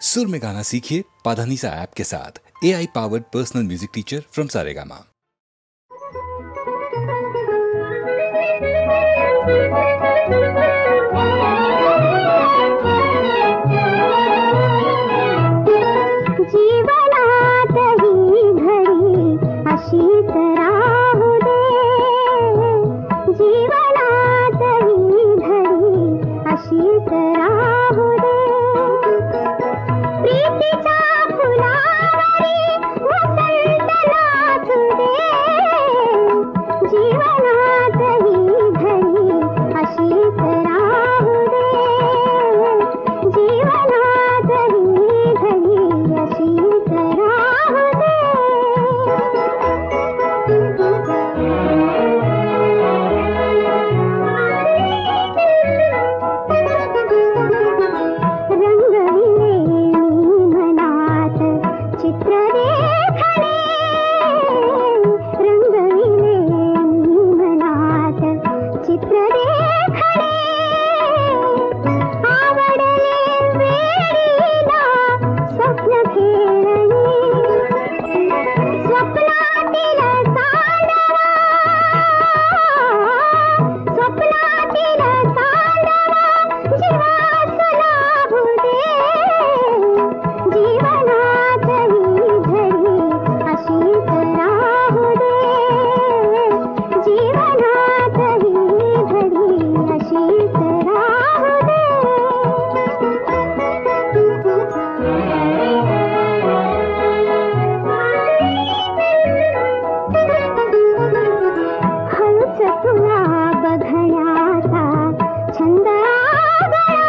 सुर में गाना सीखिए पाधानीसा ऐप के साथ। AI powered personal music teacher from Saregama. जीवनात ही घडी अशीच राहू दे, जीवनात ही घडी अशीच राहू दे, प्रीतीच्या फुलावरी वसंत नाचू दे, जीवनात ही घडी अशीच राहू दे, जीवनात ही घडी अशीच राहू दे. रंगविले मी मनात चित्र देखणे, रंगविले मी मनात चित्र देखणे, आवडले वेडीला स्वप्न खेळणे, स्वप्नातील चांदवा, स्वप्नातील चांदवा जीवास लाभू दे, जीवनात ही घडी अशीच राहू दे, जीवनात ही घडी अशीच राहू दे. हळूच तुला बघण्याचा छंद आगळा,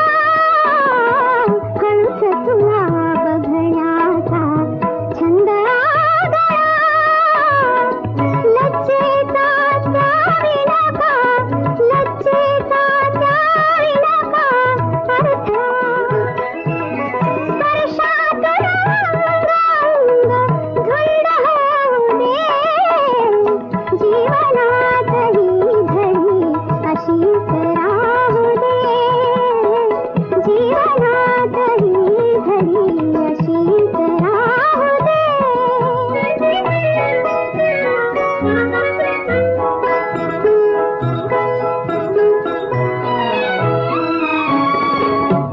हळूच तुला बघण्याचा छंद आगळा, लज्जेचा त्यावी नका, लज्जेचा त्यावी नका अर्थ, स्पर्शात रंग धुंद होऊ दे, जीवनात ही घडी अशीच राहू दे, जीवनात ही घडी अशीच राहू दे.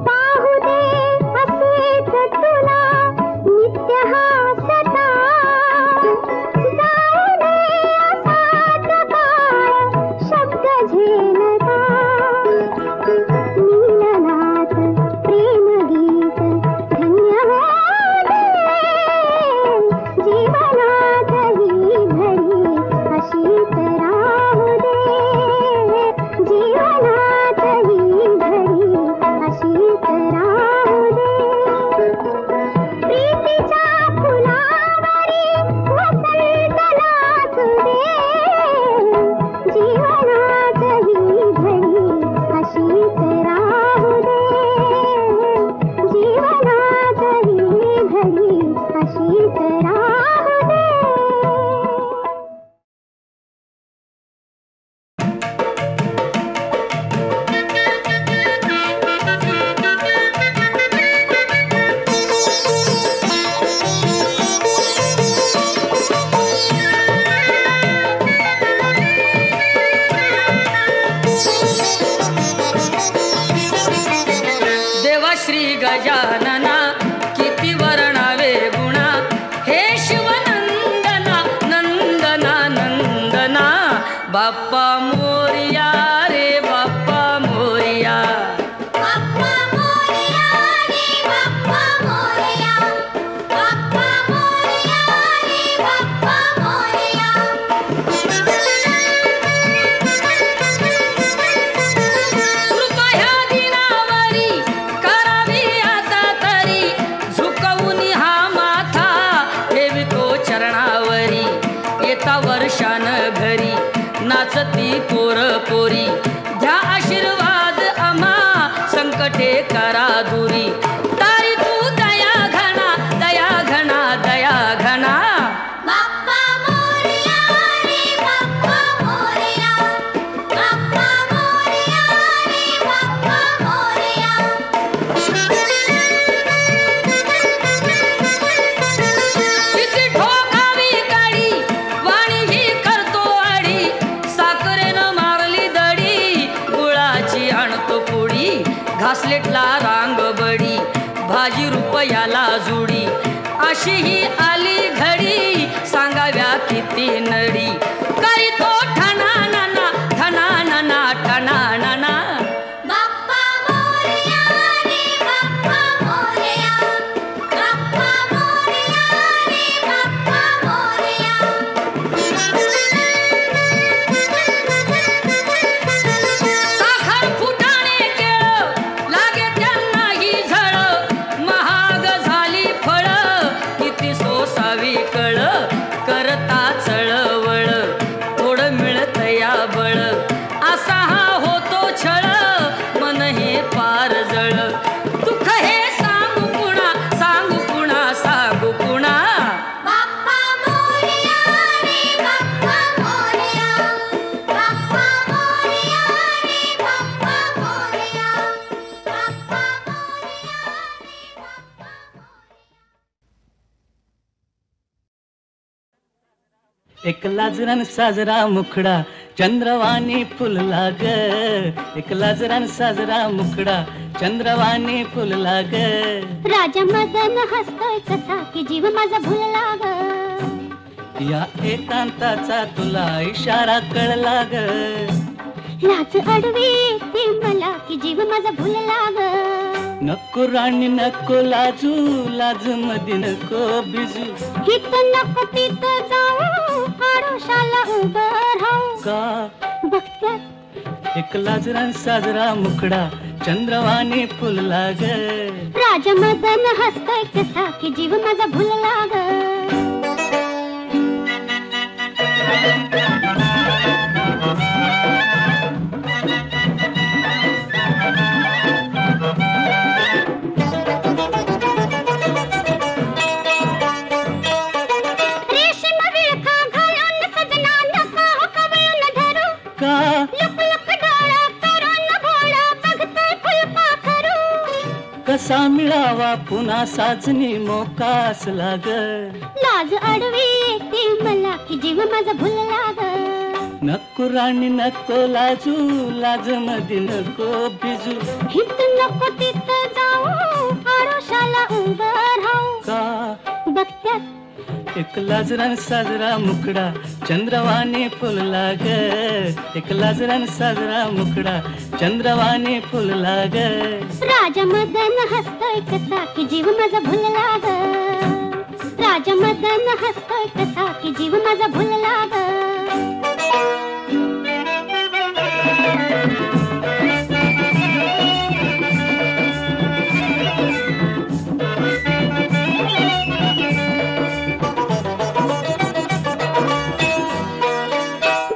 पाहू दे असेच तुला नित्य हासता, जाऊ दे असाच काळ शब्द झेलता, मिलनात प्रेमगीत धन्य होऊ दे, जीवनात ही घडी अशीच राहू दे, जीवनात ही घडी अशीच राहू दे, प्रीतीच्या फुलावरी वसंत नाचू दे, जीवनात ही घडी अशीच राहू दे, जीवनात ही घडी अशीच राहू दे. देवा श्री गजानना किती वर्णावे गुणा, हे शिवनंदना नंदना नंदना, बाप्पा मोरिया रे बाप्पा मोरिया, बाप्पा मोरया रे बाप्पा मोरया, बाप्पा मोरया रे बाप्पा मोरया. कृपा ह्या दिनावरी करावी आता तरी, झुकवून हा माथा ठेवितो चरणावरी, येता वर्षान घरी नाचती पोर पोरी, द्या आशीर्वाद आम्हा संकटे करा दुरी, तारी तू दया घना दया घना दया घना. बाप्पा मोरया रे बाप्पा मोरया, बाप्पा मोरया रे बाप्पा मोरया. भाजी रुपयाला जुडी अशी ही आली घडी सांगाव्या किती नडी काही तो ठना नाना ठना नाना ठना नाना बाप्पा मोरया रे बाप्पा मोरया बाप्पा मोरया रे बाप्पा मोरया साखर फुटाणे केळ लागे त्यांना ही झळ महाग झाली फळ किती सोसावी कळ करता चळवळ थोडं मिळत या बळ असा हा होतो छळ मन हे पार जळ दुःख हे सांगू कुणा सांगू कुणा सांगू कुणा बाप्पा मोरया रे बाप्पा मोरया बाप्पा मोरया रे बाप्पा मोरया बाप्पा मोरया रे बाप्पा एक लाजरान साजरा मुखडा चंद्रवाणी फुलला ग एक लाजरान साजरा मुखडा चंद्रवाणी फुलला ग राजा मदन हसतोय कसा की जीव माझा भुलला ग या एकांताचा तुला इशारा कळला ग लाज अडवी ते मला की जीव माझा भुलला ग नको राणी नको लाजू लाज मध्ये नको बिजू हित नको तिथं जाऊ आडोशाला उभं राहू का बघत्यात एक लाजरान साजरा मुखडा चंद्रवाणी फुलला ग राजा मदन हसतोय कसा की जीव माझा भुलला ग रेशीम विळखा घालून सजना नका हो कवळून धरू का लुक लुक डोळं करून भोळं बघतोय फुलपाखरू कसा मिळावा पुन्हा साजनी मोका असला ग लाज अडवी येते मला की जीव माझा भुलला ग नको राणी नको लाजू लाज मध्ये नको बिजू हित नको तिथं जाऊ आडोशाला उभं राहू का बघत्यात एक लाजरान साजरा मुखडा चंद्रवाणी फुलला ग एक लाजरान साजरा मुखडा चंद्रवाणी फुलला ग राजा मदन हसतोय कसा की जीव माझा भुलला ग राजा मदन हसतोय कसा की जीव माझा भुलला ग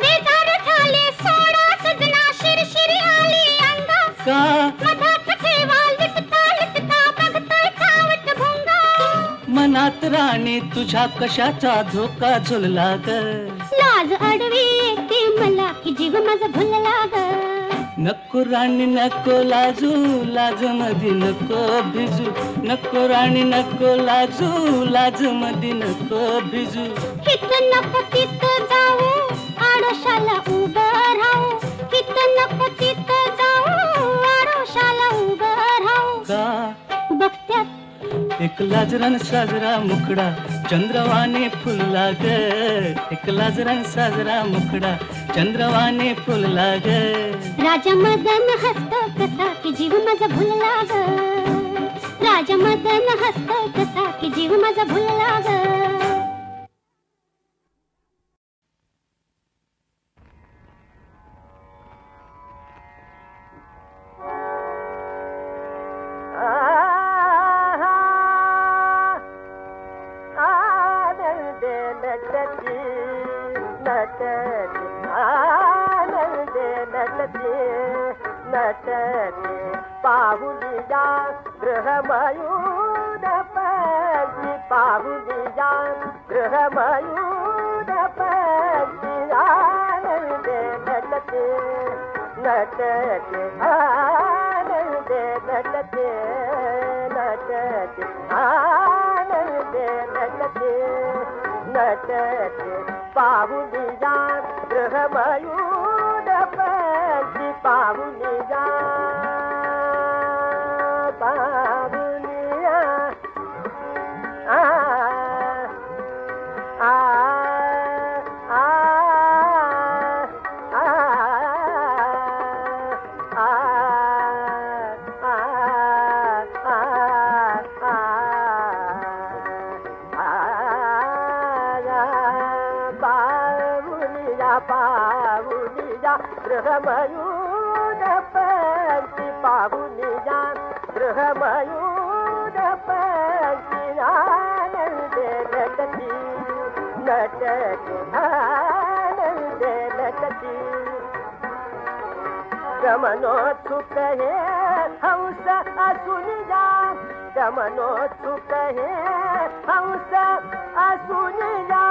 बेजार झाले सोडा सजना शिरशिरी आली अंगा का मधात ठेवा लिटता लिटता बघतोय खावत भुंगा मनात राणी तुझ्या कशाचा धोका झुलला ग लाज अडवी येते मला की जीव माझा भुलला ग नको राणी नको लाजू लाज मध्ये नको भिजू नको राणी नको लाजू लाज मध्ये नको भिजू हित नको तिथं जाऊ आडोशाला उभं राहू हित नको तिथं जाऊ आडोशाला उभं राहू का बघत्यात एक लाजरान साजरा मुखडा चंद्रवाणी फुलला ग एक लाजरान साजरा मुखडा चंद्रवाणी फुलला ग राजा मदन हसतो कसा की जीव माझा भुलला ग राजा मदन हसतो कसा की जीव माझा भुलला ग पाहुलिया गृहमयूर पंची पाहुलिया गृहमयूर पंची आनंदे नटते नटते आनंदे नटते नटते आनंदे नटते नटते पाहुलिया गृहमयूर पंची पाहुलिया पाहुलिया पाहुनिया गृहमयूर पंक्ती पाहुनिया गृहमयूर पंक्ती आनंदे नटती नटती आनंदे नटती गमनोत्सुक हे हंस असुनिया गमनोत्सुक हे हंस असुनिया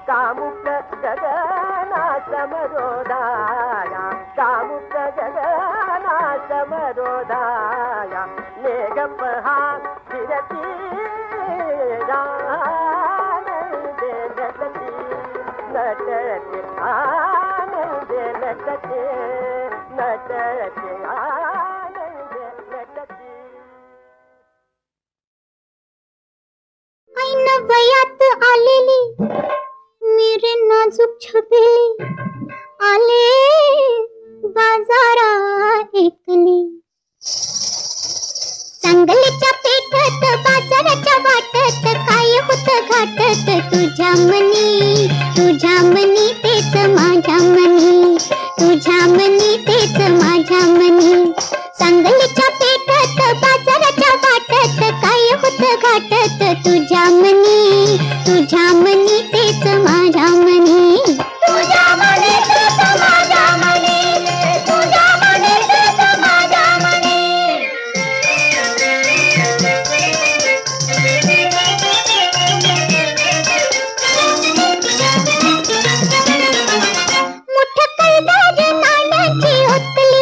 कामुक गगना समरोधाया कामुक गगना समरोधाया मेघपहा फिरती आनंदे नटती नटते आनंदे नटते नटते आनंदे नटती ऐन वयात आलेली मेरे नाजूक छबेली आले बाजारा एकली सांगलीच्या पेठात बाजाराच्या वाटत काय होत घाटत तुझ्या मनी तेच माझ्या मनी तुझ्या मनी तेच माझ्या मनी सांगलीच्या पेठात बाजाराच्या वाटत काय होत घाटत तुझ्या मनी तेच माझ्या मनी तुझ्या मनी तेच माझ्या मनी तुझ्या मनी तेच माझ्या मनी मुठ कैदार नाण्याची ओतली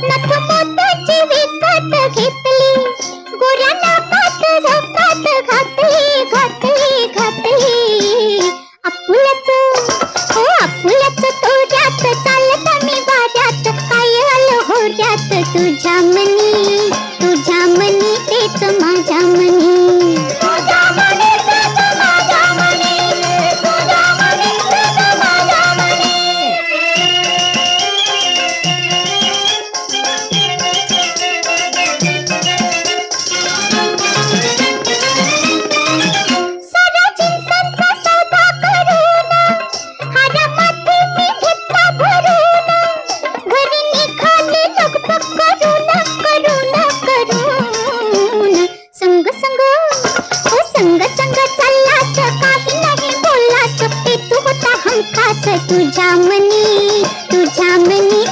नथ मोत्याची विकत घेतली गोऱ्या नाकात झोकात घातली आपुलच तोऱ्यात चालत मी वाऱ्यात काय आलं होऱ्यात तुझ्या मनी तेच माझ्या मनी तुझ्या मनी तेच माझ्या मनी तुझ्या मनी तेच माझ्या मनी सारा जिंसांचा सौदा करून हारामध्ये मी घेतला भरून घरी निघाले लगबग करून संग चाललास काही नाही बोललास तू होता हमखास तुझ्या मनी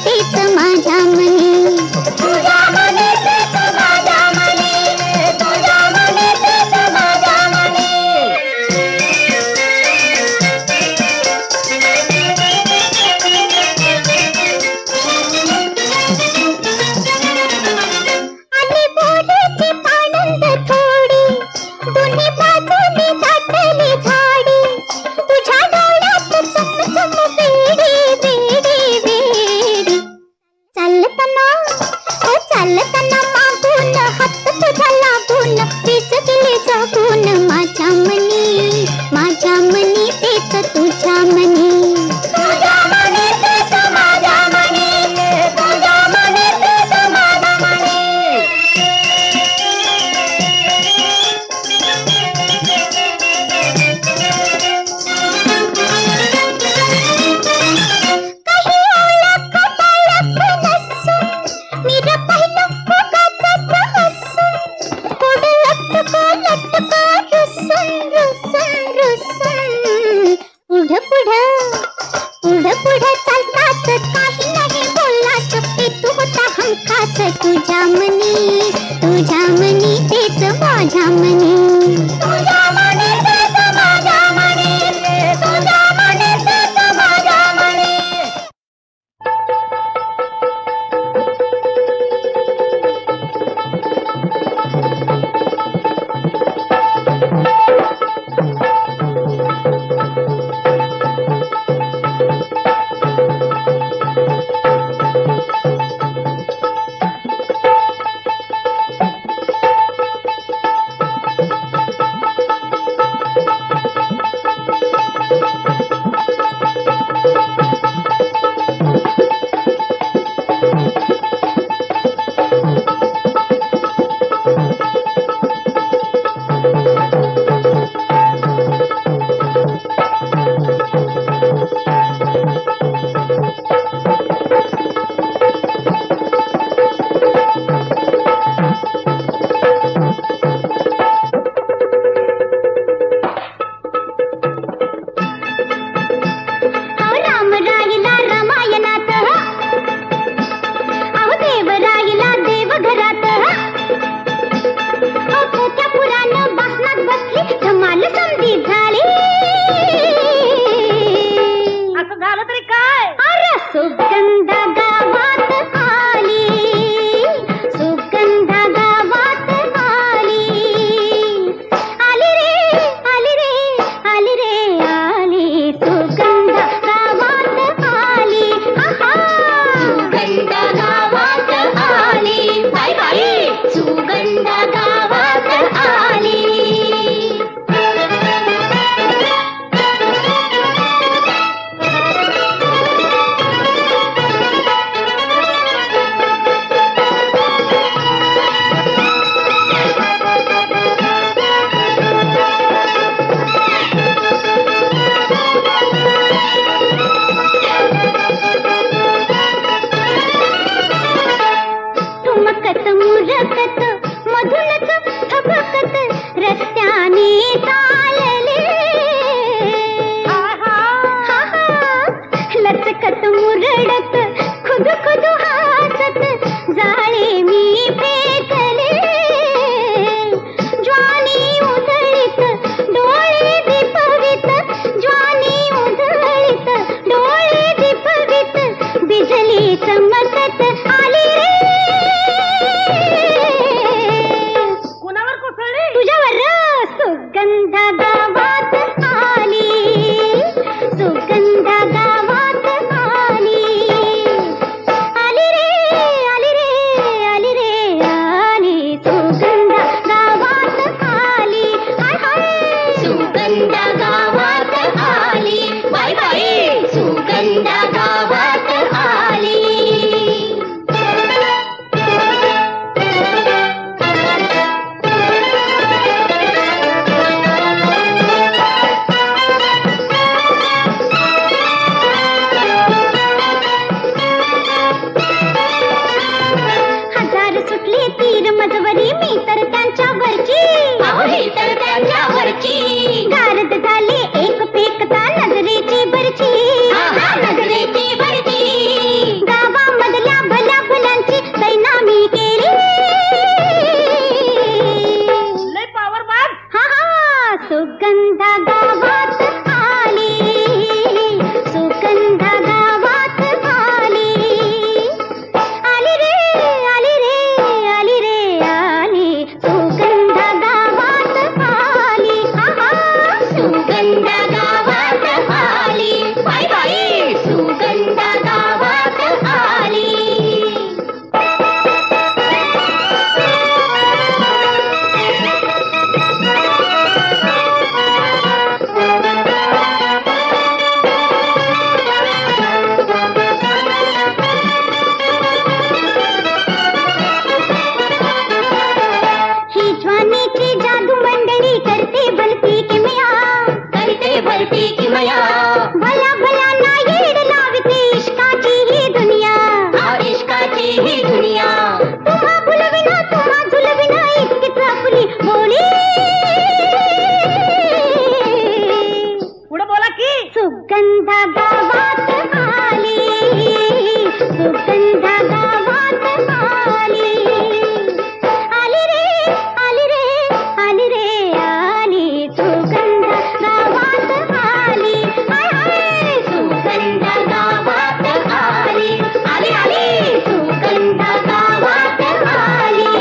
तेच माझ्या मनी तुझ्या मनी तेच माझ्या मनी तुझ्या मनी तेच माझ्या मनी आली बोरीची पाणंद थोडी दोन्ही बाजूनी दाटली झाडी तुझ्या डोळ्यात चमचम बेडी चालताना मनी तुझ्या मनी तेच माझ्या मनी तुझ्या मनी तेच माझ्या मनी काही ओळख पाळख नसून निर पाहिलं उगाचच हसून पुढं लटका लटका रुसून रुसून रुसून पुढं पुढं पुढं पुढं चालतात काही नाही बोललास ते तू होता हमखास तुझ्या मनी तेच माझ्या मनी तुझ्या मनी तेच माझ्या मनी तुझ्या मनी तेच माझ्या मनी गारद झाली एक फेकता नजरेची बरची सुगंध गावात आली, सुगंध गावात आली, आली रे आली रे आली रे आली, सुगंध गावात आली, हाय हाय सुगंध गावात आली, आली आली सुगंध गावात आली.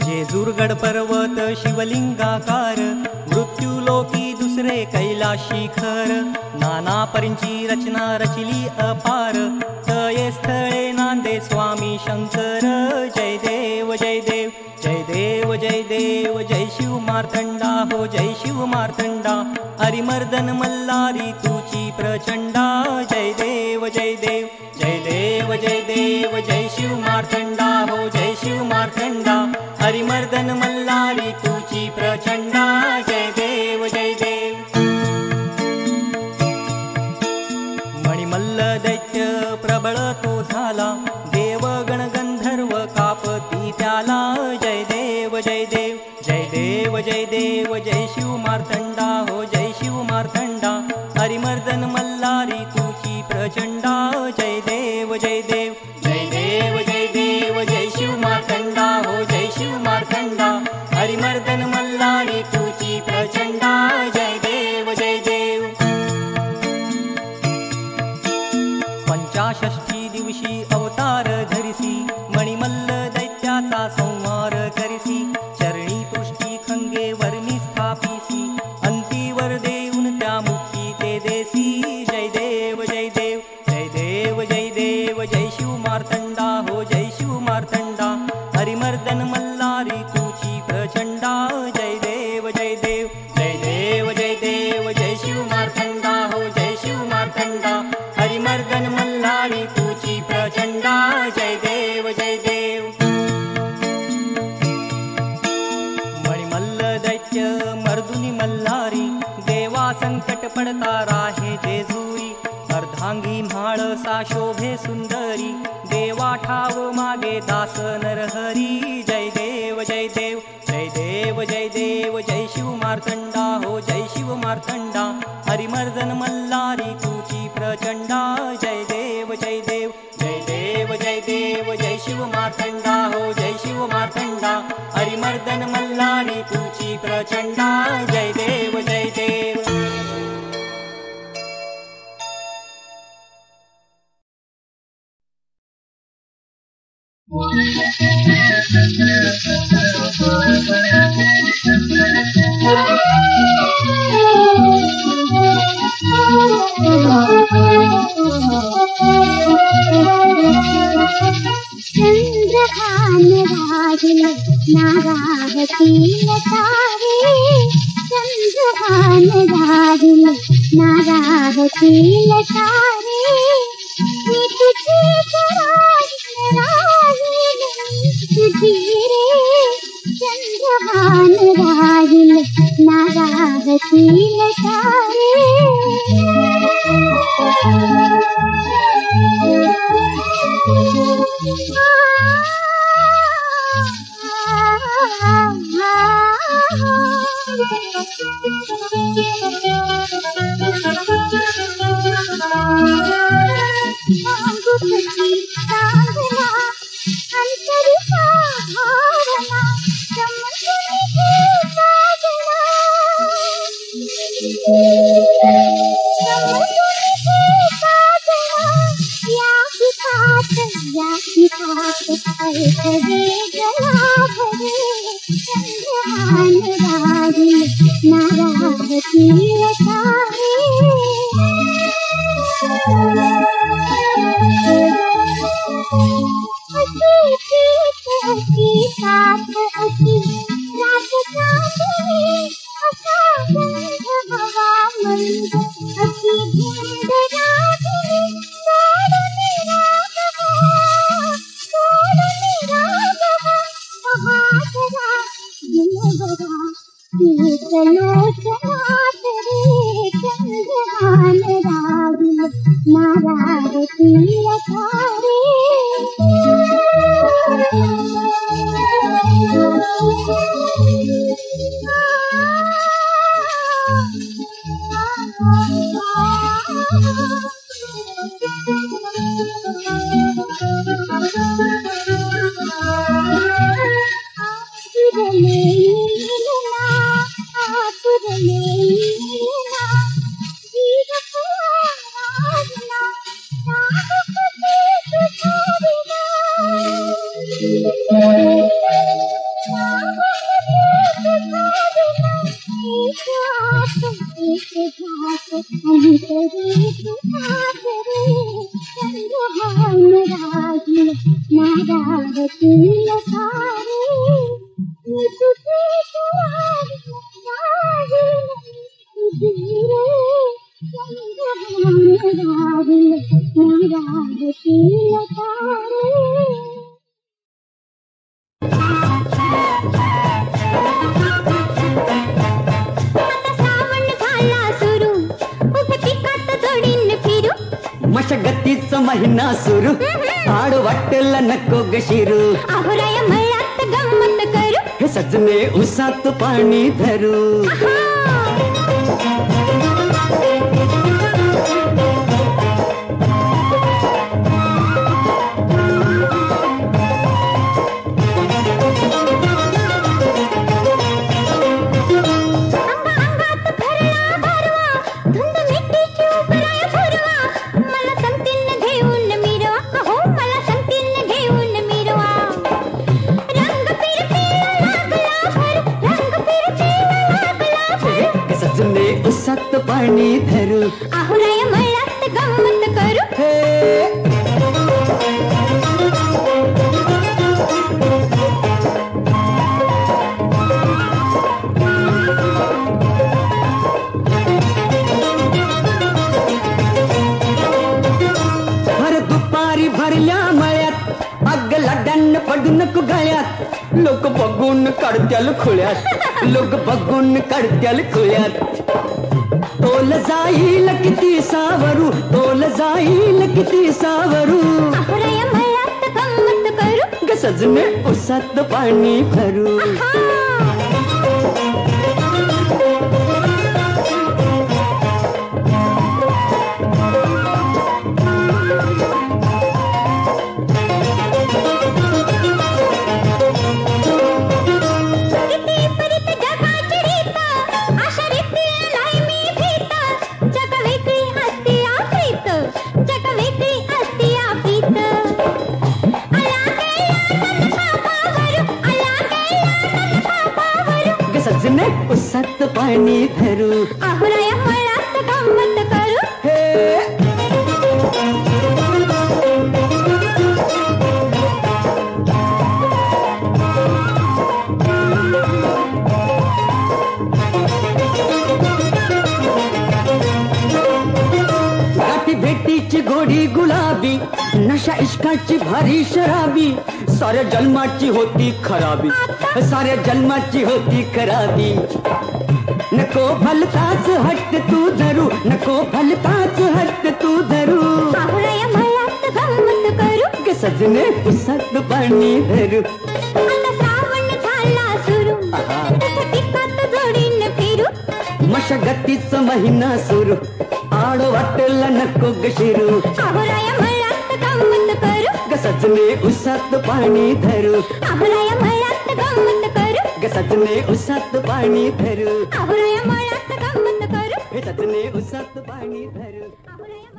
जेजुरगड पर्वत शिवलिंगाकार, मृत्यूलोकी दुसरे कैलाशी खर, नाना परींची रचना रचिली अपार, तये स्थळे नांदे स्वामी शंकर. जय देव जय देव जय देव जय देव, जय शिव मार्तंडा हो जय शिव मार्तंडा, हरिमर्दन मल्हारी तुची प्रचंडा. जय देव जय देव जय देव जय देव, जय शिव मार्तंडा हो जय शिव मार्तंडा, हरिमर्दन मल्हारी तुची प्रचंडा. जय देव जय देव. मणिमल्ल दैत्य प्रबळ तो झाला, देवगण गंधर्व कापती त्याला. जय देव जय देव जय देव जय देव, जय शिव मार्तंडा हो जय शिव मार्तंडा, हरिमर्दन मल्हारी तुची प्रचंडा. जय देव जय देव जय देव जय देव, जय शिव मार्तंडा हो जय शिव मार्तंडा, हरिमर्दन मल्हारी तुची प्रचंडा. जय देव जय देव. पंचाषष्ठी दिवशी अवतार धरिसी, मणिमल्ल दैत्याचा संहार करिसी, चरणी पृष्ठी खंगे वर्मी स्थापिसी, अंतीवर देऊन त्या मुक्ती देसी जय देव जय देव जय देव जय देव जय शिव मार्तंडा हो जय शिव मार्तंडा हरिमर्दन मल्हारी तुझी प्रचंडा जय देव जय देव जय देव जय देव जय शिव मार्तंडा हो जय शिव मार्तंडा हरिमर्दन मल्हारी तुझी प्रचंडा जय देव जय देव मणिमल्ल दैत्य मर्दुनी मल्हारी देवा संकट पडता राहे जेजुरी अर्धांगी म्हाळसा शोभे सुंदरी देवा ठाव मागे दास नरहरी जय देव जय देव जय देव जय देव जय शिव मार्तंडा हो जय शिव मार्तंडा हरिमर्दन मल्हारी तुझी प्रचंडा जय देव जय देव जय देव जय देव जय शिव मार्तंडा हो जय शिव मार्तंडा हरिमर्दन मल्हारी तुझी प्रचंडा जय देव जय देव चंद्रभान राहिल नाराहतील तारे चंद्रभान राहिल नाराहतील तारे मी तुझे राहिल तुझी रे चंद्रभान राहिल नाराहतील तारे मशगतीचा महिना सुरू आड वाटेला नको ग शिरू आहुराया मळ्यात गंमत करू हे सजने उसात पाणी धरू पाणी धरू काढू नको गळ्यात लोक बघून काढत्याल खुळ्यात लोक बघून काढत्याल खुळ्यात तोल जाईल किती सावरू तोल जाईल किती सावरू अहोराया मळ्यात गंमत करू ग सजने उसात पाणी भरू सजने उसात पाणी भरू अहोराया मळ्यात गंमत करू गाठी भेटीची गोडी गुलाबी नशा इश्काची भारी शराबी साऱ्या जन्माची होती खराबी साऱ्या जन्माची होती खराबी नको भलताच हट्ट तू धरू नको भलताच हट्ट तू धरू अहोराया मळ्यात गंमत करू ग सजने उसात पाणी धरू आता श्रावण झाला सुरू तसं पिकात जोडीन फिरू मशागतीचा महिना सुरू आड वाटला नको ग शिरू अहोराया मळ्यात गंमत करू ग सजने उसात पाणी धरू अहोराया मळ्यात गंमत करू ग सजने उसात पाणी धरू अहोराया मळ्यात गंमत करू हे सजने उसात पाणी धरू अहोराया